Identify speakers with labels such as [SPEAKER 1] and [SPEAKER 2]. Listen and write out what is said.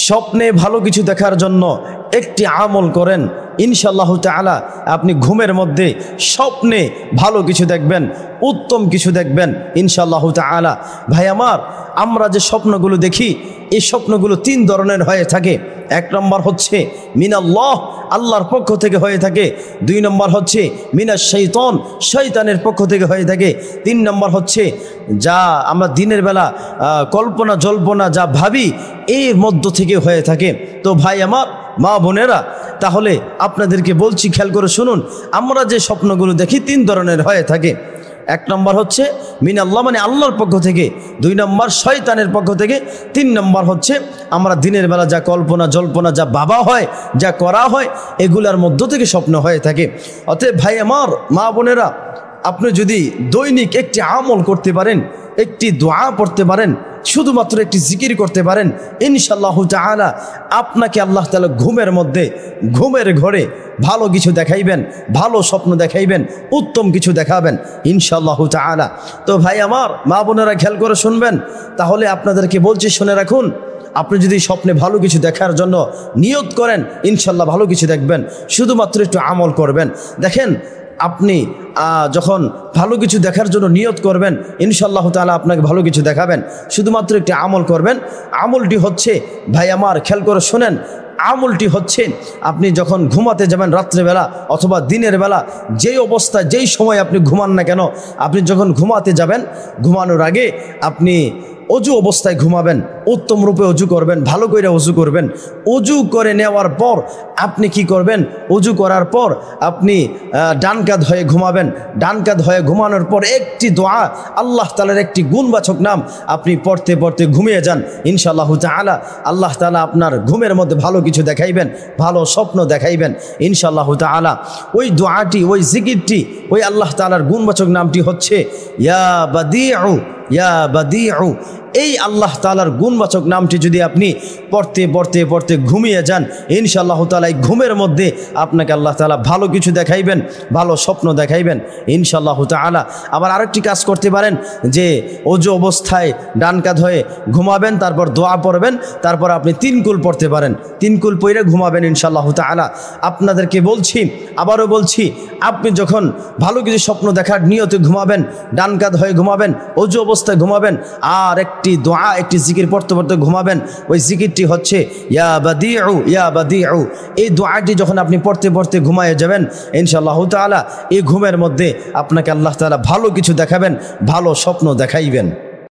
[SPEAKER 1] স্বপ্নে ভালো কিছু দেখার জন্য একটি আমল করেন, ইনশাআল্লাহ তাআলা আপনি ঘুমের মধ্যে স্বপ্নে ভালো কিছু দেখবেন, উত্তম কিছু দেখবেন ইনশাআল্লাহ তাআলা। ভাই আমার, আমরা যে স্বপ্নগুলো দেখি এই স্বপ্নগুলো তিন ধরনের হয়ে থাকে। এক নম্বর হচ্ছে মিনাল্লাহ, আল্লাহর পক্ষ থেকে হয়ে থাকে। দুই নম্বর হচ্ছে মিনাশ শাইতান, শয়তানের পক্ষ থেকে হয়ে থাকে। তিন নম্বর হচ্ছে যা আমরা দিনের বেলা কল্পনা জল্পনা যা ভাবি এর মধ্য থেকে হয়ে থাকে। তো ভাই আমার, মা বোনেরা, তাহলে আপনাদেরকে বলছি, খেয়াল করে শুনুন, আমরা যে স্বপ্নগুলো দেখি তিন ধরনের হয়ে থাকে। এক নম্বর হচ্ছে মিনাল্লাহ, মানে আল্লাহর পক্ষ থেকে। দুই নম্বর শয়তানের পক্ষ থেকে। তিন নম্বর হচ্ছে আমরা দিনের বেলা যা কল্পনা জল্পনা যা ভাবা হয়, যা করা হয়, এগুলার মধ্য থেকে স্বপ্ন হয়ে থাকে। অতএব ভাই আমার, মা বোনেরা, আপনি যদি দৈনিক একটি আমল করতে পারেন, একটি দোয়া পড়তে পারেন, শুধুমাত্র একটি জিকির করতে পারেন, ইনশাআল্লাহু তাআলা আপনাকে আল্লাহ তাআলা ঘুমের মধ্যে, ঘুমের ঘরে ভালো কিছু দেখাইবেন, ভালো স্বপ্ন দেখাইবেন, উত্তম কিছু দেখাবেন ইনশাআল্লাহু তাআলা। তো ভাই আমার, মা বোনেরা, খেয়াল করে শুনবেন। তাহলে আপনাদেরকে বলছি, শুনে রাখুন, আপনি যদি স্বপ্নে ভালো কিছু দেখার জন্য নিয়ত করেন, ইনশাআল্লাহ ভালো কিছু দেখবেন। শুধুমাত্র একটু আমল করবেন। দেখেন, আপনি যখন ভালো কিছু দেখার জন্য নিয়ত করবেন, ইনশাআল্লাহ তাআলা আপনাকে ভালো কিছু দেখাবেন। শুধুমাত্র একটি আমল করবেন। আমলটি হচ্ছে, ভাই আমার খেয়াল করে শোনেন, আমলটি হচ্ছে আপনি যখন ঘুমাতে যাবেন রাত্রেবেলা অথবা দিনের বেলা, যেই অবস্থায় যেই সময় আপনি ঘুমান না কেন, আপনি যখন ঘুমাতে যাবেন, ঘুমানোর আগে আপনি অজু অবস্থায় ঘুমাবেন, উত্তম রূপে অজু করবেন, ভালো করে অজু করবেন। অজু করে নেওয়ার পর আপনি কি করবেন? অজু করার পর আপনি ডান কাঁধ হয়ে ঘুমাবেন। ডান কাঁধ হয়ে ঘুমানোর পর একটি দোয়া, আল্লাহ তাআলার একটি গুণবাচক নাম আপনি পড়তে পড়তে ঘুমিয়ে যান। ইনশাআল্লাহু তাআলা আল্লাহ তাআলা আপনার ঘুমের মধ্যে ভালো কিছু দেখাইবেন, ভালো স্বপ্ন দেখাইবেন ইনশাআল্লাহু তাআলা। ওই দোয়াটি, ওই জিকিরটি, ওই আল্লাহ তাআলার গুণবাচক নামটি হচ্ছে ইয়া বাদিউ, ইয়া বাদিউ। এই আল্লাহ তাআলার গুণবাচক নামটি যদি আপনি পড়তে পড়তে পড়তে ঘুমিয়ে যান, ইনশাআল্লাহ তাআলা এই ঘুমের মধ্যে আপনাকে আল্লাহ তাআলা ভালো কিছু দেখাইবেন, ভালো স্বপ্ন দেখাইবেন ইনশাআল্লাহ তাআলা। আবার আরেকটি কাজ করতে পারেন, যে অজু অবস্থায় ডান কাঁধ হয়ে ঘুমাবেন, তারপর দোয়া পড়বেন, তারপর আপনি তিন কুল পড়তে পারেন। তিন কুল পড়ে ঘুমাবেন ইনশাআল্লাহ তাআলা। আপনাদেরকে বলছি, আবারও বলছি, আপনি যখন ভালো কিছু স্বপ্ন দেখার নিয়তে ঘুমাবেন, ডান কাঁধ হয়ে ঘুমাবেন, অজু অবস্থায় ঘুমাবেন, আর একটি দোয়া, একটি জিকির পড়তে পড়তে ঘুমাবেন। ওই জিকিরটি হচ্ছে ইয়া বাদিউ, ইয়া বাদিউ। এই দোয়াটি যখন আপনি পড়তে পড়তে ঘুমায়ে যাবেন, ইনশাআল্লাহ তাআলা এই ঘুমের মধ্যে আপনাকে আল্লাহ তাআলা ভালো কিছু দেখাবেন, ভালো স্বপ্ন দেখাইবেন।